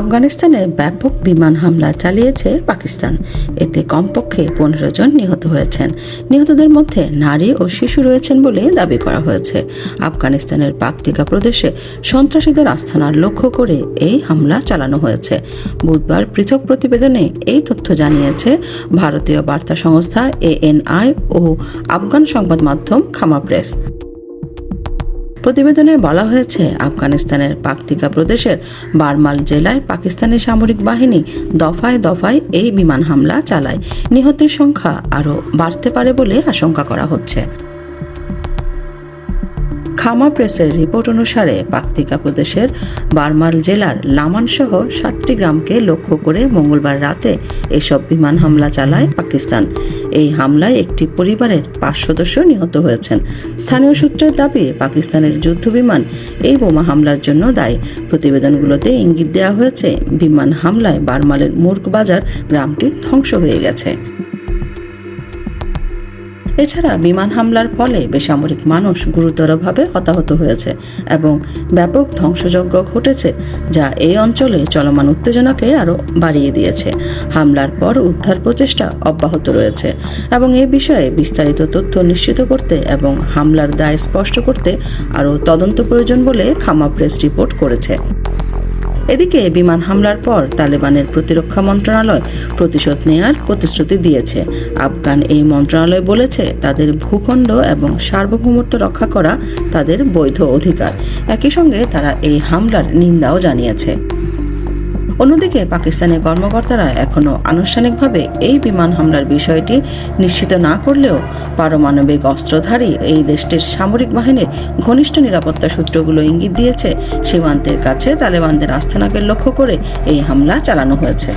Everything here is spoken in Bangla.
আফগানিস্তানে ব্যাপক বিমান হামলা চালিয়েছে পাকিস্তান। এতে কমপক্ষে 15 জন নিহত হয়েছেন। নিহতদের মধ্যে নারী ও শিশু রয়েছেন বলে দাবি করা হয়েছে। আফগানিস্তানের পাকতিকা প্রদেশে সন্ত্রাসীদের আস্তানার লক্ষ্য করে এই হামলা চালানো হয়েছে। বুধবার পৃথক প্রতিবেদনে এই তথ্য জানিয়েছে ভারতীয় বার্তা সংস্থা ANI ও আফগান সংবাদ মাধ্যম খামা প্রেস। প্রতিবেদনে বলা হয়েছে, আফগানিস্তানের পাকতিকা প্রদেশের বারমাল জেলায় পাকিস্তানি সামরিক বাহিনী দফায় দফায় এই বিমান হামলা চালায়। নিহতের সংখ্যা আরও বাড়তে পারে বলে আশঙ্কা করা হচ্ছে। খামা প্রেসের রিপোর্ট অনুসারে পাকতিকা প্রদেশের বারমাল জেলার লামান সহ 7টি গ্রামকে লক্ষ্য করে মঙ্গলবার রাতে এসব বিমান হামলা চালায় পাকিস্তান। এই হামলায় একটি পরিবারের 5 সদস্য নিহত হয়েছেন। স্থানীয় সূত্রের দাবি, পাকিস্তানের যুদ্ধ বিমান এই বোমা হামলার জন্য দায়ী। প্রতিবেদনগুলোতে ইঙ্গিত দেওয়া হয়েছে, বিমান হামলায় বারমালের মুর্গ বাজার গ্রামটি ধ্বংস হয়ে গেছে। এছাড়া বিমান হামলার ফলে বেসামরিক মানুষ গুরুতরভাবে হতাহত হয়েছে এবং ব্যাপক ধ্বংসযজ্ঞ ঘটেছে, যা এই অঞ্চলে চলমান উত্তেজনাকে আরও বাড়িয়ে দিয়েছে। হামলার পর উদ্ধার প্রচেষ্টা অব্যাহত রয়েছে এবং এ বিষয়ে বিস্তারিত তথ্য নিশ্চিত করতে এবং হামলার দায় স্পষ্ট করতে আরও তদন্ত প্রয়োজন বলে খামা প্রেস রিপোর্ট করেছে। এদিকে বিমান হামলার পর তালেবানের প্রতিরক্ষা মন্ত্রণালয় প্রতিশোধ নেয়ার প্রতিশ্রুতি দিয়েছে। আফগান এই মন্ত্রণালয় বলেছে, তাদের ভূখণ্ড এবং সার্বভৌমত্ব রক্ষা করা তাদের বৈধ অধিকার। একই সঙ্গে তারা এই হামলার নিন্দাও জানিয়েছে। অন্যদিকে পাকিস্তানের কর্মকর্তারা এখনও আনুষ্ঠানিকভাবে এই বিমান হামলার বিষয়টি নিশ্চিত না করলেও পারমাণবিক অস্ত্রধারী এই দেশটির সামরিক বাহিনীর ঘনিষ্ঠ নিরাপত্তা সূত্রগুলো ইঙ্গিত দিয়েছে, সীমান্তের কাছে তালেবানদের আস্তানাকে লক্ষ্য করে এই হামলা চালানো হয়েছে।